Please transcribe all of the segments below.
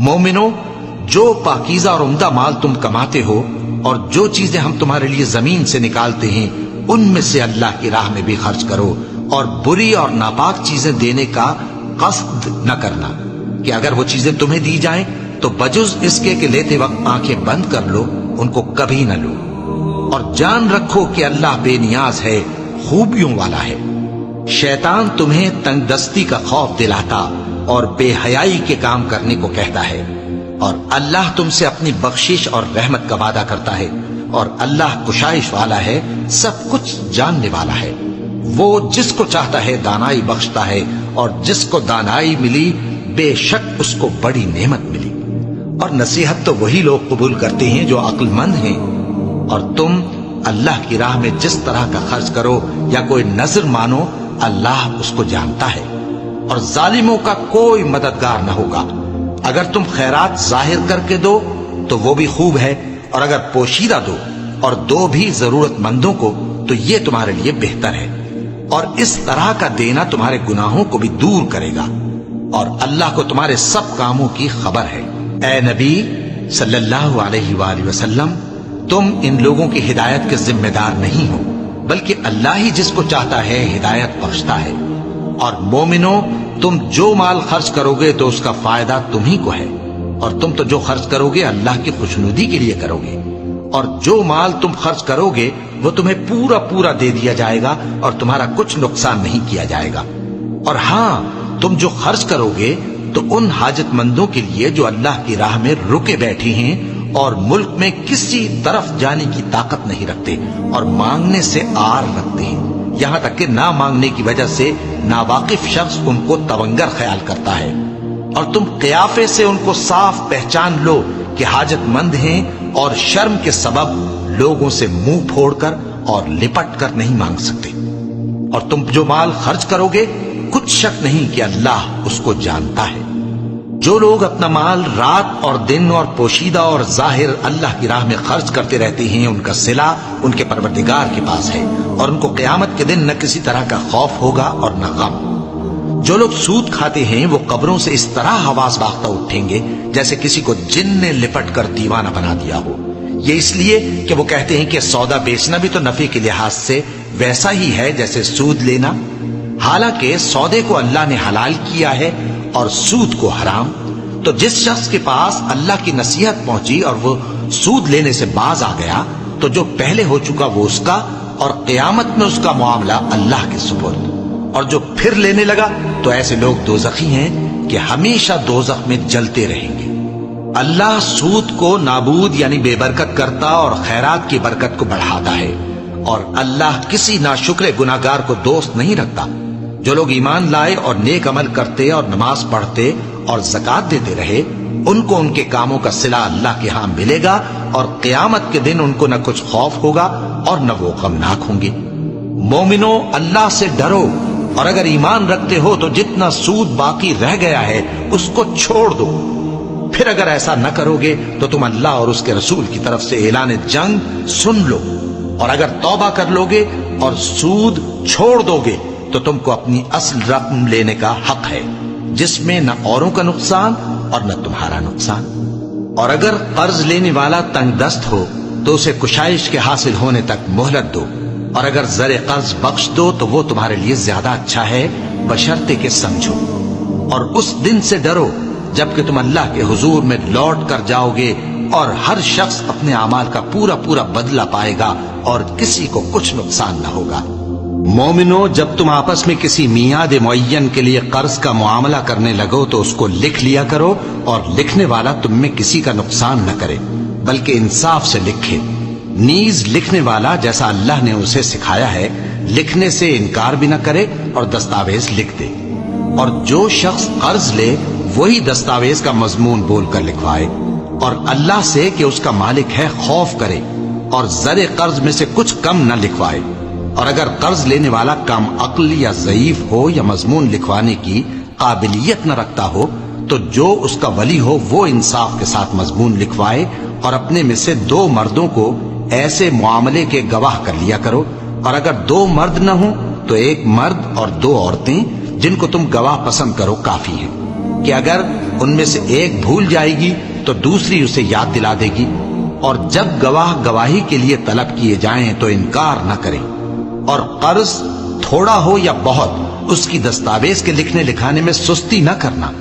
مومنو، جو پاکیزہ اور عمدہ مال تم کماتے ہو اور جو چیزیں ہم تمہارے لیے زمین سے نکالتے ہیں ان میں سے اللہ کی راہ میں بھی خرچ کرو، اور بری اور ناپاک چیزیں دینے کا قصد نہ کرنا کہ اگر وہ چیزیں تمہیں دی جائیں تو بجز اس کے کہ لیتے وقت آنکھیں بند کر لو ان کو کبھی نہ لو، اور جان رکھو کہ اللہ بے نیاز ہے، خوبیوں والا ہے۔ شیطان تمہیں تنگ دستی کا خوف دلاتا اور بے حیائی کے کام کرنے کو کہتا ہے، اور اللہ تم سے اپنی بخشش اور رحمت کا وعدہ کرتا ہے، اور اللہ کشائش والا ہے، سب کچھ جاننے والا ہے۔ وہ جس کو چاہتا ہے دانائی بخشتا ہے، اور جس کو دانائی ملی بے شک اس کو بڑی نعمت ملی۔ اور نصیحت تو وہی لوگ قبول کرتے ہیں جو عقل مند ہیں، اور تم اللہ کی راہ میں جس طرح کا خرچ کرو یا کوئی نذر مانو اللہ اس کو جانتا ہے، اور ظالموں کا کوئی مددگار نہ ہوگا۔ اگر تم خیرات ظاہر کر کے دو تو وہ بھی خوب ہے، اور اگر پوشیدہ دو اور دو بھی ضرورت مندوں کو تو یہ تمہارے لیے بہتر ہے، اور اس طرح کا دینا تمہارے گناہوں کو بھی دور کرے گا، اور اللہ کو تمہارے سب کاموں کی خبر ہے۔ اے نبی صلی اللہ علیہ وآلہ وسلم، تم ان لوگوں کی ہدایت کے ذمہ دار نہیں ہو، بلکہ اللہ ہی جس کو چاہتا ہے ہدایت بخشتا ہے۔ اور مومنو، تم جو مال خرچ کرو گے تو اس کا فائدہ تمہیں کو ہے، اور تم تو جو خرچ کرو گے اللہ کی خوشنودی کے لیے کرو گے، اور جو مال تم خرچ کرو گے وہ تمہیں پورا پورا دے دیا جائے گا اور تمہارا کچھ نقصان نہیں کیا جائے گا۔ اور ہاں، تم جو خرچ کرو گے تو ان حاجت مندوں کے لیے جو اللہ کی راہ میں رکے بیٹھے ہیں اور ملک میں کسی طرف جانے کی طاقت نہیں رکھتے اور مانگنے سے آر رکھتے ہیں، یہاں تک کہ نہ مانگنے کی وجہ سے ناواقف شخص ان کو تونگر خیال کرتا ہے، اور تم قیافے سے ان کو صاف پہچان لو کہ حاجت مند ہیں، اور شرم کے سبب لوگوں سے منہ پھوڑ کر اور لپٹ کر نہیں مانگ سکتے۔ اور تم جو مال خرچ کرو گے کچھ شک نہیں کہ اللہ اس کو جانتا ہے۔ جو لوگ اپنا مال رات اور دن اور پوشیدہ اور ظاہر اللہ کی راہ میں خرچ کرتے رہتے ہیں، ان کا صلہ ان کے پروردگار کے پاس ہے، اور ان کو قیامت کے دن نہ کسی طرح کا خوف ہوگا اور نہ غم۔ جو لوگ سود کھاتے ہیں وہ قبروں سے اس طرح حواس باختہ اٹھیں گے جیسے کسی کو جن نے لپٹ کر دیوانہ بنا دیا ہو، یہ اس لیے کہ وہ کہتے ہیں کہ سودا بیچنا بھی تو نفع کے لحاظ سے ویسا ہی ہے جیسے سود لینا، حالانکہ سودے کو اللہ نے حلال کیا ہے اور سود کو حرام۔ تو جس شخص کے پاس اللہ کی نصیحت پہنچی اور وہ سود لینے سے باز آ گیا تو جو پہلے ہو چکا وہ اس کا، اور قیامت میں اس کا معاملہ اللہ کے سپرد۔ اور جو پھر لینے لگا تو ایسے لوگ دوزخی ہیں کہ ہمیشہ دوزخ میں جلتے رہیں گے۔ اللہ سود کو نابود یعنی بے برکت کرتا اور خیرات کی برکت کو بڑھاتا ہے، اور اللہ کسی ناشکر گناہگار کو دوست نہیں رکھتا۔ جو لوگ ایمان لائے اور نیک عمل کرتے اور نماز پڑھتے اور زکوٰۃ دیتے رہے ان کو ان کے کاموں کا صلہ اللہ کے ہاں ملے گا، اور قیامت کے دن ان کو نہ کچھ خوف ہوگا اور نہ وہ غمناک ہوں گے۔ مومنو، اللہ سے ڈرو، اور اگر ایمان رکھتے ہو تو جتنا سود باقی رہ گیا ہے اس کو چھوڑ دو۔ پھر اگر ایسا نہ کرو گے تو تم اللہ اور اس کے رسول کی طرف سے اعلان جنگ سن لو، اور اگر توبہ کر لو گے اور سود چھوڑ دو گے تو تم کو اپنی اصل رقم لینے کا حق ہے، جس میں نہ اوروں کا نقصان اور نہ تمہارا نقصان۔ اور اگر قرض لینے والا تنگ دست ہو تو اسے کشائش کے حاصل ہونے تک مہلت دو، اور اگر زر قرض بخش دو تو وہ تمہارے لیے زیادہ اچھا ہے، بشرطے کہ سمجھو۔ اور اس دن سے ڈرو جبکہ تم اللہ کے حضور میں لوٹ کر جاؤ گے، اور ہر شخص اپنے اعمال کا پورا پورا بدلہ پائے گا اور کسی کو کچھ نقصان نہ ہوگا۔ مومنو، جب تم آپس میں کسی میعاد معین کے لیے قرض کا معاملہ کرنے لگو تو اس کو لکھ لیا کرو، اور لکھنے والا تم میں کسی کا نقصان نہ کرے بلکہ انصاف سے لکھے۔ نیز لکھنے والا جیسا اللہ نے اسے سکھایا ہے لکھنے سے انکار بھی نہ کرے اور دستاویز لکھ دے، اور جو شخص قرض لے وہی دستاویز کا مضمون بول کر لکھوائے، اور اللہ سے کہ اس کا مالک ہے خوف کرے، اور زر قرض میں سے کچھ کم نہ لکھوائے۔ اور اگر قرض لینے والا کم عقل یا ضعیف ہو یا مضمون لکھوانے کی قابلیت نہ رکھتا ہو تو جو اس کا ولی ہو وہ انصاف کے ساتھ مضمون لکھوائے، اور اپنے میں سے 2 مردوں کو ایسے معاملے کے گواہ کر لیا کرو، اور اگر 2 مرد نہ ہوں تو 1 مرد اور 2 عورتیں جن کو تم گواہ پسند کرو کافی ہیں۔ کہ اگر ان میں سے ایک بھول جائے گی تو دوسری اسے یاد دلا دے گی، اور جب گواہ گواہی کے لیے طلب کیے جائیں تو انکار نہ کریں، اور قرض تھوڑا ہو یا بہت اس کی دستاویز کے لکھنے لکھانے میں سستی نہ کرنا۔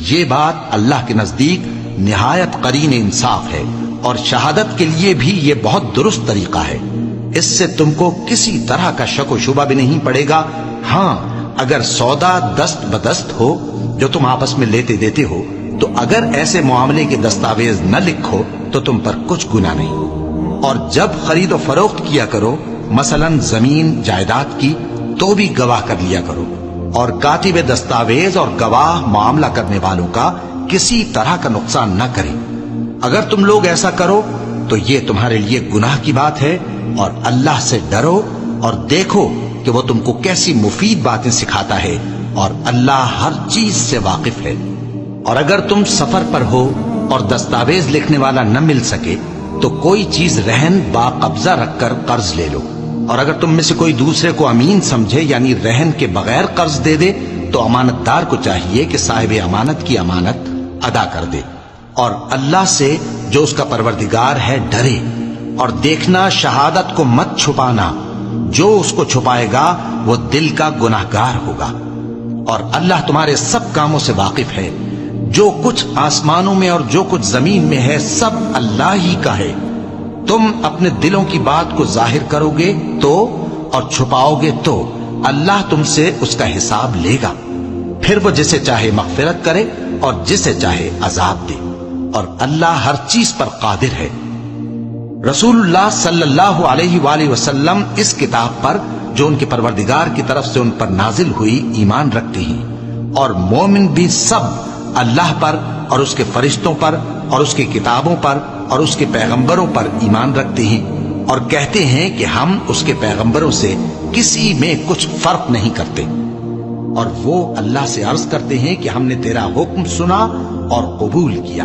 یہ بات اللہ کے نزدیک نہایت قرین انصاف ہے، اور شہادت کے لیے بھی یہ بہت درست طریقہ ہے۔ اس سے تم کو کسی طرح کا شک و شبہ بھی نہیں پڑے گا۔ ہاں، اگر سودا دست بدست ہو جو تم آپس میں لیتے دیتے ہو، تو اگر ایسے معاملے کے دستاویز نہ لکھو تو تم پر کچھ گناہ نہیں۔ اور جب خرید و فروخت کیا کرو، مثلا زمین جائیداد کی، تو بھی گواہ کر لیا کرو، اور کاتب دستاویز اور گواہ معاملہ کرنے والوں کا کسی طرح کا نقصان نہ کریں۔ اگر تم لوگ ایسا کرو تو یہ تمہارے لیے گناہ کی بات ہے، اور اللہ سے ڈرو اور دیکھو کہ وہ تم کو کیسی مفید باتیں سکھاتا ہے، اور اللہ ہر چیز سے واقف ہے۔ اور اگر تم سفر پر ہو اور دستاویز لکھنے والا نہ مل سکے تو کوئی چیز رہن با قبضہ رکھ کر قرض لے لو، اور اگر تم میں سے کوئی دوسرے کو امین سمجھے یعنی رہن کے بغیر قرض دے دے تو امانت دار کو چاہیے کہ صاحب امانت کی امانت ادا کر دے، اور اللہ سے جو اس کا پروردگار ہے ڈرے، اور دیکھنا شہادت کو مت چھپانا، جو اس کو چھپائے گا وہ دل کا گناہگار ہوگا، اور اللہ تمہارے سب کاموں سے واقف ہے۔ جو کچھ آسمانوں میں اور جو کچھ زمین میں ہے سب اللہ ہی کا ہے۔ تم اپنے دلوں کی بات کو ظاہر کرو گے تو اور چھپاؤ گے تو اللہ تم سے اس کا حساب لے گا، پھر وہ جسے چاہے مغفرت کرے اور جسے چاہے عذاب دے، اور اللہ ہر چیز پر قادر ہے۔ رسول اللہ صلی اللہ علیہ وآلہ وسلم اس کتاب پر جو ان کے پروردگار کی طرف سے ان پر نازل ہوئی ایمان رکھتے ہیں، اور مومن بھی سب اللہ پر اور اس کے فرشتوں پر اور اس کی کتابوں پر اور اس کے پیغمبروں پر ایمان رکھتے ہیں، اور کہتے ہیں کہ ہم اس کے پیغمبروں سے کسی میں کچھ فرق نہیں کرتے، اور وہ اللہ سے عرض کرتے ہیں کہ ہم نے تیرا حکم سنا اور قبول کیا۔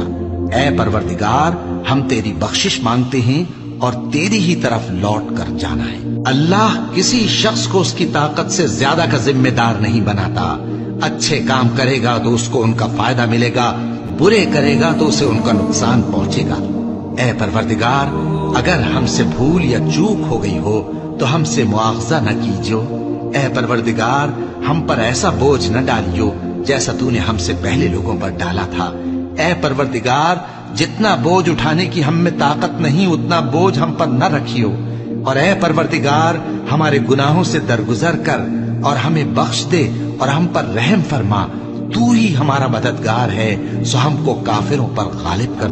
اے پروردگار، ہم تیری بخشش مانگتے ہیں اور تیری ہی طرف لوٹ کر جانا ہے۔ اللہ کسی شخص کو اس کی طاقت سے زیادہ کا ذمہ دار نہیں بناتا۔ اچھے کام کرے گا تو اس کو ان کا فائدہ ملے گا، برے کرے گا تو اسے ان کا نقصان پہنچے گا۔ اے پروردگار، اگر ہم سے بھول یا چوک ہو گئی ہو تو ہم سے مواخذہ نہ کیجو۔ اے پروردگار، ہم پر ایسا بوجھ نہ ڈالیو جیسا تو نے ہم سے پہلے لوگوں پر ڈالا تھا۔ اے پروردگار، جتنا بوجھ اٹھانے کی ہم میں طاقت نہیں اتنا بوجھ ہم پر نہ رکھیو، اور اے پروردگار، ہمارے گناہوں سے درگزر کر اور ہمیں بخش دے اور ہم پر رحم فرما۔ تو ہی ہمارا مددگار ہے، سو ہم کو کافروں پر غالب کر۔